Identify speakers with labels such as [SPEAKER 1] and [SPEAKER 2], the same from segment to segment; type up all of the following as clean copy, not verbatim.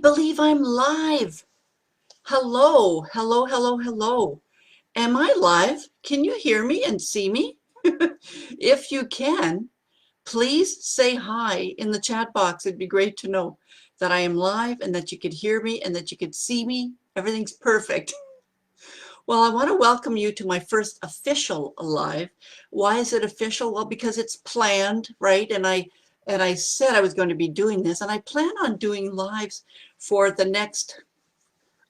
[SPEAKER 1] believe I'm live. Hello, hello, hello, hello. Am I live? Can you hear me and see me? If you can, please say hi in the chat box. It'd be great to know that I am live and that you could hear me and that you could see me. Everything's perfect. Well, I want to welcome you to my first official live. Why is it official? Well, because it's planned, right? And I said I was going to be doing this, and I plan on doing lives for the next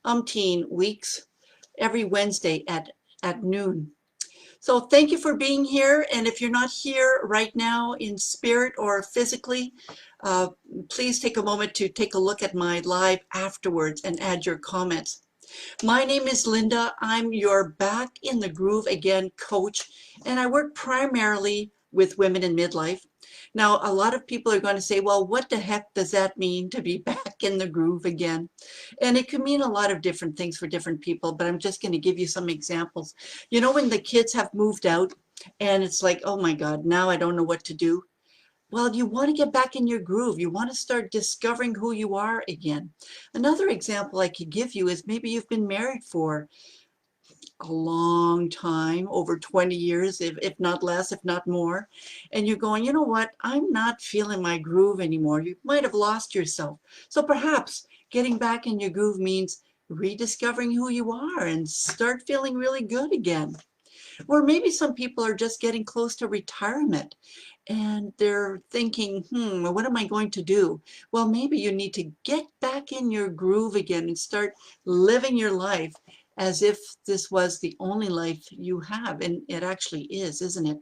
[SPEAKER 1] umpteen weeks, every Wednesday at noon. So thank you for being here. And if you're not here right now in spirit or physically, uh, please take a moment to take a look at my live afterwards and add your comments. My name is Linda. I'm your Back in the Groove Again coach, and I work primarily with women in midlife. Now, a lot of people are going to say, well, what the heck does that mean to be back in the groove again? And it can mean a lot of different things for different people, but I'm just going to give you some examples. You know, when the kids have moved out and it's like, oh my God, now I don't know what to do. Well, you want to get back in your groove. You want to start discovering who you are again. Another example I could give you is maybe you've been married for a long time, over 20 years, if not less, if not more, and you're going, you know what, I'm not feeling my groove anymore. You might have lost yourself. So perhaps getting back in your groove means rediscovering who you are and start feeling really good again. Or maybe some people are just getting close to retirement and they're thinking, what am I going to do? Well, maybe you need to get back in your groove again and start living your life as if this was the only life you have. And it actually is, isn't it?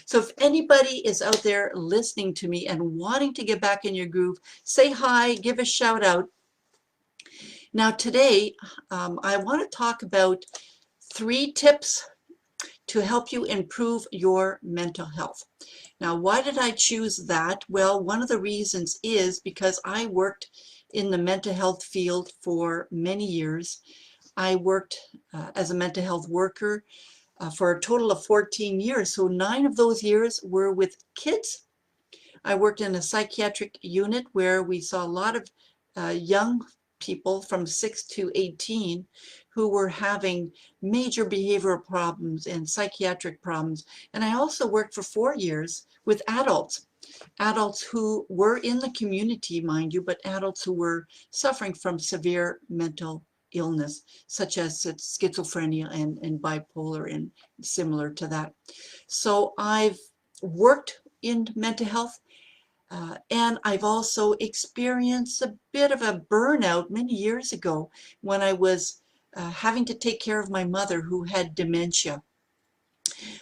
[SPEAKER 1] So if anybody is out there listening to me and wanting to get back in your groove, say hi, give a shout out. Now today, I want to talk about 3 tips to help you improve your mental health. Now, why did I choose that? Well, one of the reasons is because I worked in the mental health field for many years. I worked as a mental health worker for a total of 14 years. So 9 of those years were with kids. I worked in a psychiatric unit where we saw a lot of young people from 6 to 18 who were having major behavioral problems and psychiatric problems. And I also worked for 4 years with adults who were in the community, mind you, but adults who were suffering from severe mental illness, such as schizophrenia and bipolar and similar to that. So I've worked in mental health, and I've also experienced a bit of a burnout many years ago when I was having to take care of my mother who had dementia.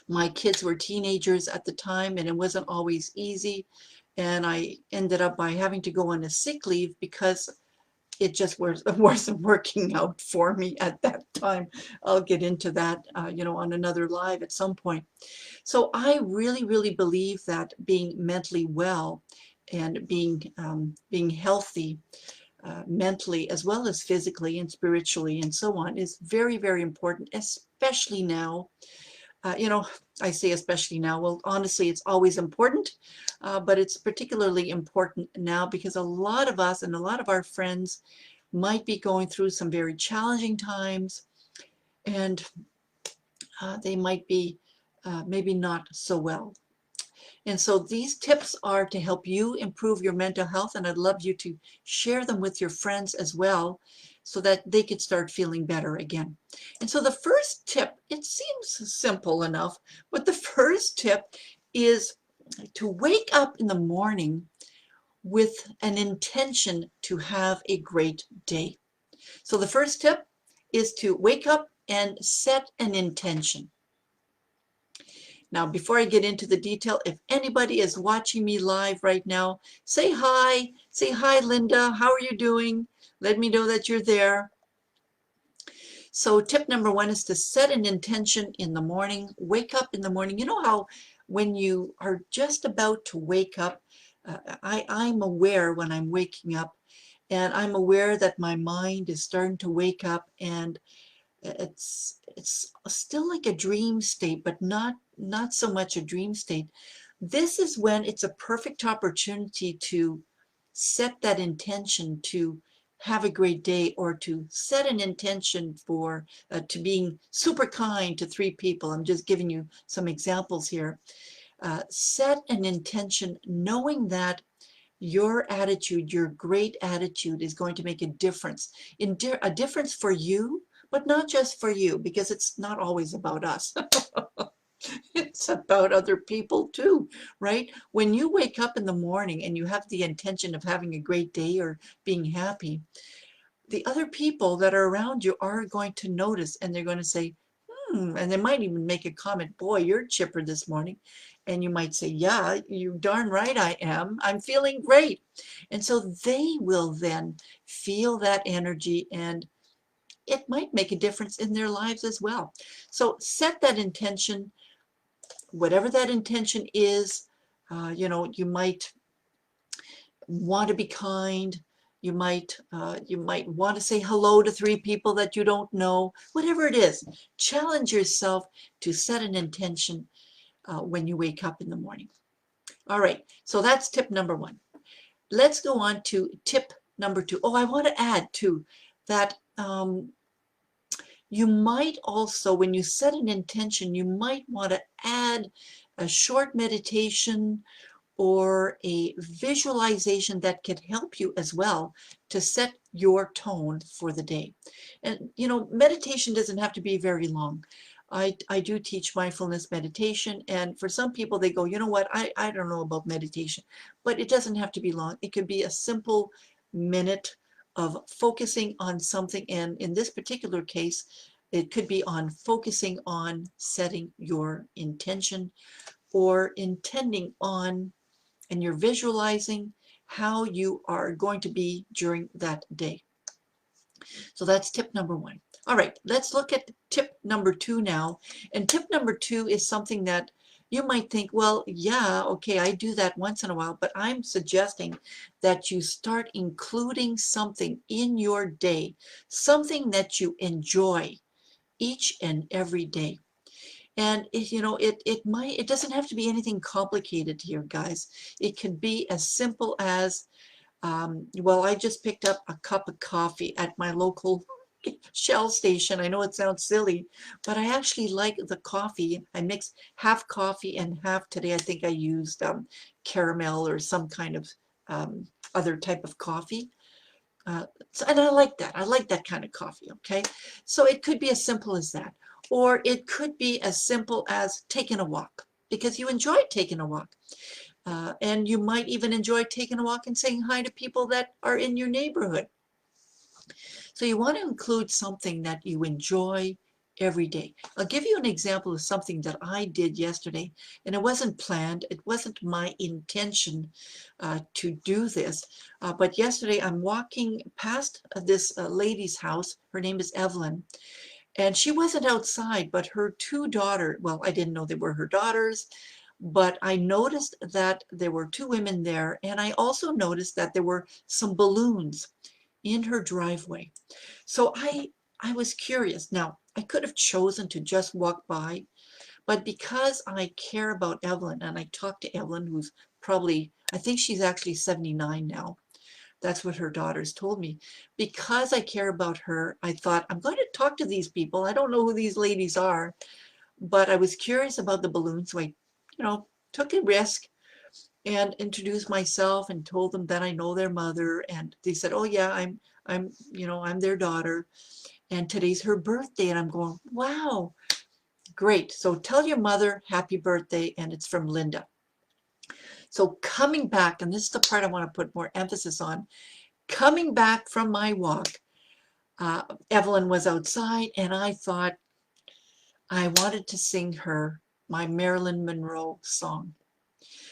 [SPEAKER 1] My kids were teenagers at the time, and it wasn't always easy. And I ended up by having to go on a sick leave because it just wasn't working out for me at that time. I'll get into that, on another live at some point. So I really, really believe that being mentally well and being healthy mentally as well as physically and spiritually and so on is very, very important, especially now. I say especially now. Well, honestly, it's always important, but it's particularly important now because a lot of us and a lot of our friends might be going through some very challenging times, and they might be maybe not so well. And so these tips are to help you improve your mental health, and I'd love you to share them with your friends as well so that they could start feeling better again. And so the first tip, it seems simple enough, but the first tip is to wake up in the morning with an intention to have a great day. So the first tip is to wake up and set an intention. Now, before I get into the detail, if anybody is watching me live right now, say hi. Say hi, Linda. How are you doing? Let me know that you're there. So tip number 1 is to set an intention in the morning. Wake up in the morning. You know how when you are just about to wake up, I'm aware when I'm waking up, and I'm aware that my mind is starting to wake up, and it's still like a dream state, but not so much a dream state. This is when it's a perfect opportunity to set that intention to have a great day, or to set an intention for to being super kind to 3 people. I'm just giving you some examples here. Set an intention knowing that your attitude, your great attitude, is going to make a difference, a difference for you, but not just for you, because it's not always about us. It's about other people too, right? When you wake up in the morning and you have the intention of having a great day or being happy, the other people that are around you are going to notice, and they're going to say, and they might even make a comment, boy, you're chipper this morning. And you might say, yeah, you darn right I am. I'm feeling great. And so they will then feel that energy, and it might make a difference in their lives as well. So set that intention, whatever that intention is. You might want to be kind. You might want to say hello to 3 people that you don't know. Whatever it is, challenge yourself to set an intention when you wake up in the morning. All right, so that's tip number 1. Let's go on to tip number 2. Oh, I want to add too that you might also, when you set an intention, you might want to add a short meditation or a visualization that could help you as well to set your tone for the day. And meditation doesn't have to be very long. I do teach mindfulness meditation, and for some people they go, you know what, I don't know about meditation, but it doesn't have to be long. It could be a simple minute of focusing on something, and in this particular case, it could be on focusing on setting your intention, or intending on, and you're visualizing how you are going to be during that day. So that's tip number 1. All right, let's look at tip number 2 now. And tip number 2 is something that you might think, well, yeah, okay, I do that once in a while, but I'm suggesting that you start including something in your day, something that you enjoy each and every day. And it doesn't have to be anything complicated here, guys. It can be as simple as, well, I just picked up a cup of coffee at my local Shell station. I know it sounds silly, but I actually like the coffee. I mix half coffee and half, today I think I used caramel or some kind of other type of coffee. And I like that. I like that kind of coffee, okay? So it could be as simple as that. Or it could be as simple as taking a walk, because you enjoy taking a walk. And you might even enjoy taking a walk and saying hi to people that are in your neighborhood. So you want to include something that you enjoy every day. I'll give you an example of something that I did yesterday, and it wasn't planned. It wasn't my intention to do this. But yesterday I'm walking past this lady's house. Her name is Evelyn. And she wasn't outside, but her 2 daughters, well, I didn't know they were her daughters, but I noticed that there were 2 women there, and I also noticed that there were some balloons in her driveway. So I was curious. Now, I could have chosen to just walk by, but because I care about Evelyn, and I talked to Evelyn, who's probably, I think she's actually 79 now. That's what her daughters told me. Because I care about her, I thought, I'm going to talk to these people. I don't know who these ladies are, but I was curious about the balloons. So I, took a risk and introduced myself and told them that I know their mother. And they said, oh yeah, I'm their daughter. And today's her birthday. And I'm going, wow, great. So tell your mother happy birthday. And it's from Linda. So coming back, and this is the part I want to put more emphasis on, coming back from my walk, Evelyn was outside, and I thought I wanted to sing her my Marilyn Monroe song.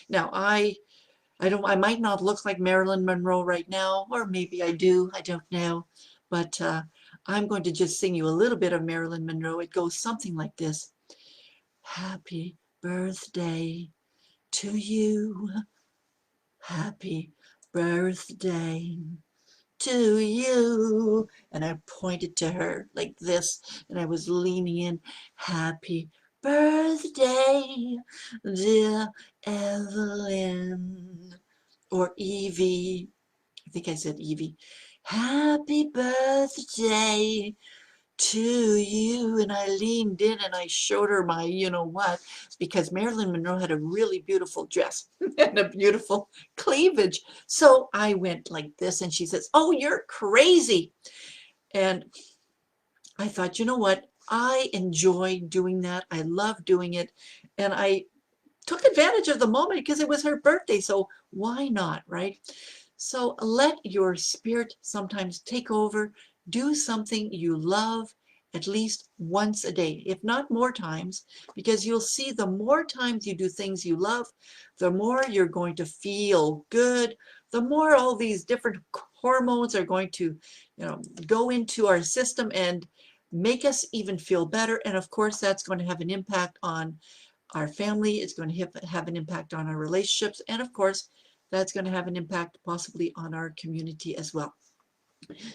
[SPEAKER 1] Now, I might not look like Marilyn Monroe right now, or maybe I do, I don't know, but I'm going to just sing you a little bit of Marilyn Monroe. It goes something like this. Happy birthday to you. Happy birthday to you. And I pointed to her like this, and I was leaning in. Happy birthday, dear Evelyn, or Evie. I think I said Evie. Happy birthday to you. And I leaned in and I showed her my you know what, because Marilyn Monroe had a really beautiful dress and a beautiful cleavage. So I went like this and she says, oh, you're crazy. And I thought, you know what? I enjoy doing that. I love doing it. And I took advantage of the moment because it was her birthday. So why not, right? So let your spirit sometimes take over. Do something you love at least once a day, if not more times, because you'll see the more times you do things you love, the more you're going to feel good, the more all these different hormones are going to, go into our system and make us even feel better. And of course, that's going to have an impact on our family. It's going to have an impact on our relationships. And of course, that's going to have an impact possibly on our community as well.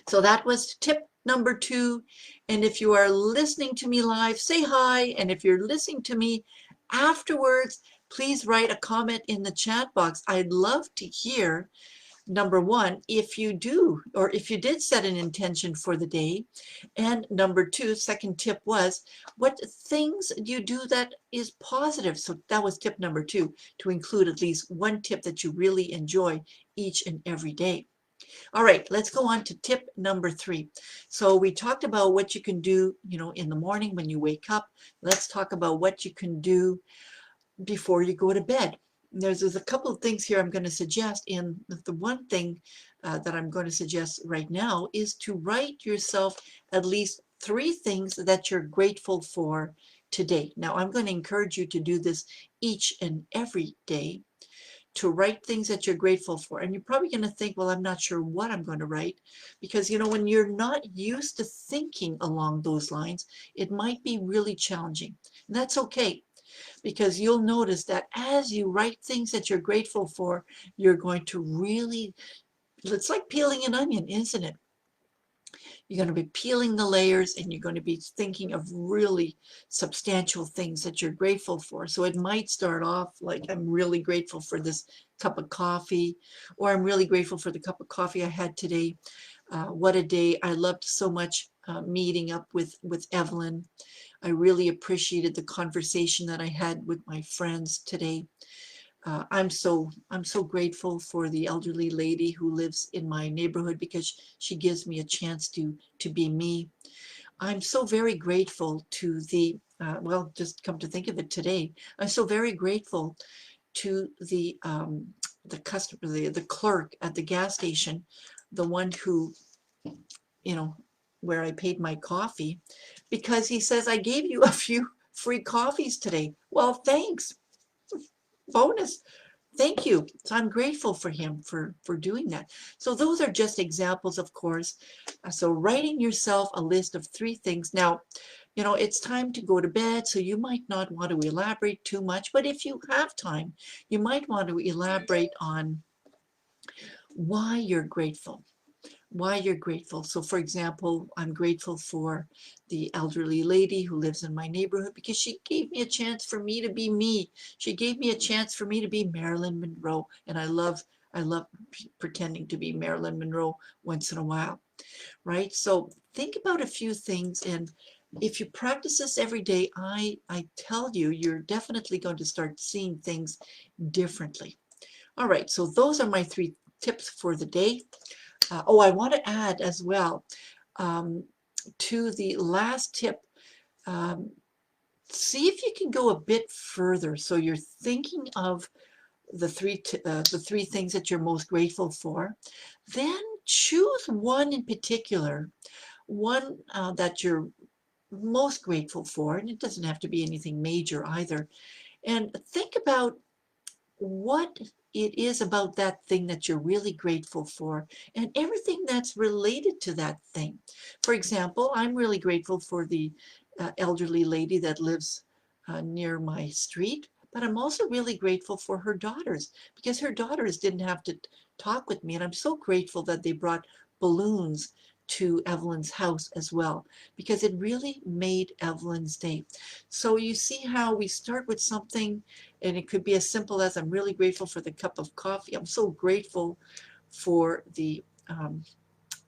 [SPEAKER 1] So that was tip number 2. And if you are listening to me live, say hi. And if you're listening to me afterwards, please write a comment in the chat box. I'd love to hear, number 1, if you do, or if you did set an intention for the day. And number 2, second tip was, what things do you do that is positive? So that was tip number 2, to include at least one tip that you really enjoy each and every day. All right, let's go on to tip number 3. So we talked about what you can do, in the morning when you wake up. Let's talk about what you can do before you go to bed. There's a couple of things here I'm going to suggest, and the one thing that I'm going to suggest right now is to write yourself at least 3 things that you're grateful for today. Now, I'm going to encourage you to do this each and every day, to write things that you're grateful for. And you're probably going to think, well, I'm not sure what I'm going to write, because, when you're not used to thinking along those lines, it might be really challenging. And that's okay, because you'll notice that as you write things that you're grateful for, you're going to really, it's like peeling an onion, isn't it? You're going to be peeling the layers and you're going to be thinking of really substantial things that you're grateful for. So it might start off like, I'm really grateful for this cup of coffee, or I'm really grateful for the cup of coffee I had today. What a day. I loved so much meeting up with Evelyn. I really appreciated the conversation that I had with my friends today. I'm so grateful for the elderly lady who lives in my neighborhood, because she gives me a chance to be me. I'm so very grateful to the well, just come to think of it today, I'm so very grateful to the customer, the clerk at the gas station, the one who, you know, where I paid my coffee, because he says, I gave you a few free coffees today. Well, thanks. Bonus. Thank you. So I'm grateful for him for doing that. So those are just examples, of course. So writing yourself a list of 3 things. Now, it's time to go to bed, so you might not want to elaborate too much, but if you have time, you might want to elaborate on why you're grateful. Why you're grateful. So for example, I'm grateful for the elderly lady who lives in my neighborhood, because she gave me a chance for me to be me. She gave me a chance for me to be Marilyn Monroe, and I love pretending to be Marilyn Monroe once in a while, right? So think about a few things, and if you practice this every day, I tell you, you're definitely going to start seeing things differently. All right, so those are my 3 tips for the day. I want to add as well, um, to the last tip, um, see if you can go a bit further. So you're thinking of the 3 things that you're most grateful for. Then choose one in particular, one that you're most grateful for, and it doesn't have to be anything major either. And think about what it is about that thing that you're really grateful for, and everything that's related to that thing. For example, I'm really grateful for the elderly lady that lives near my street, but I'm also really grateful for her daughters, because her daughters didn't have to talk with me, and I'm so grateful that they brought balloons to Evelyn's house as well, because it really made Evelyn's day. So you see how we start with something, and it could be as simple as, I'm really grateful for the cup of coffee. I'm so grateful for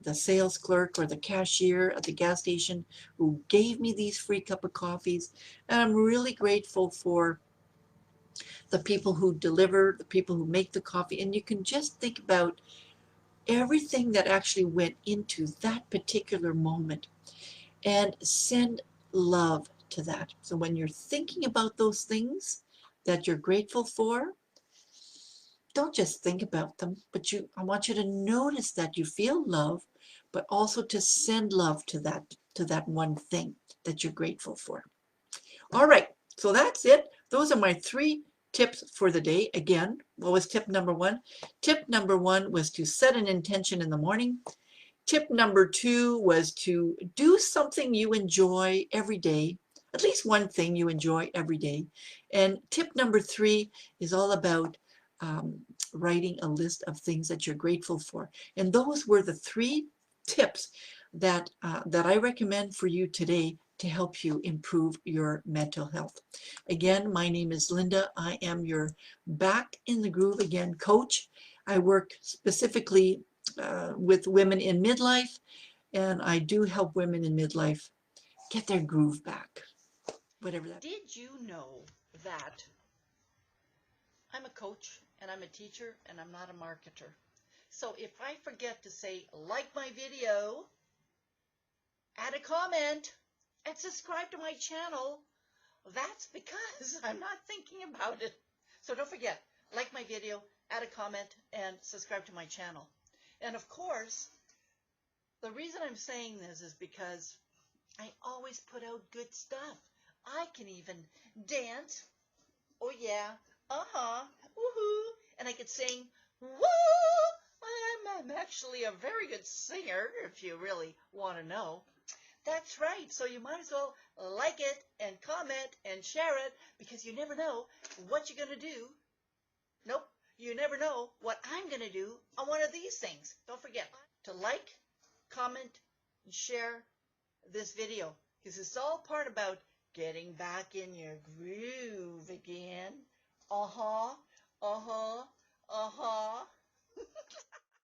[SPEAKER 1] the sales clerk or the cashier at the gas station who gave me these free cup of coffees. And I'm really grateful for the people who deliver, the people who make the coffee. And you can just think about everything that actually went into that particular moment and send love to that. So when you're thinking about those things that you're grateful for, don't just think about them, but I want you to notice that you feel love, but also to send love to that one thing that you're grateful for. All right, so that's it. Those are my 3 tips for the day. Again, what was tip number 1? Tip number 1 was to set an intention in the morning. Tip number 2 was to do something you enjoy every day, at least one thing you enjoy every day. And tip number 3 is all about um, writing a list of things that you're grateful for. And those were the 3 tips that I recommend for you today to help you improve your mental health. Again, my name is Linda. I am your Back in the Groove Again coach. I work specifically with women in midlife, and I do help women in midlife get their groove back, whatever that. Did you know that I'm a coach and I'm a teacher and I'm not a marketer? So if I forget to say like my video, add a comment, and subscribe to my channel, that's because I'm not thinking about it. So don't forget, like my video, add a comment, and subscribe to my channel. And of course, the reason I'm saying this is because I always put out good stuff. I can even dance. Oh yeah. Uh-huh. Woohoo. And I could sing. Woo! I'm actually a very good singer, if you really want to know. That's right. So you might as well like it and comment and share it, because you never know what you're going to do. Nope. You never know what I'm going to do on one of these things. Don't forget to like, comment, and share this video, because it's all part about getting back in your groove again. Uh-huh, uh-huh, uh-huh.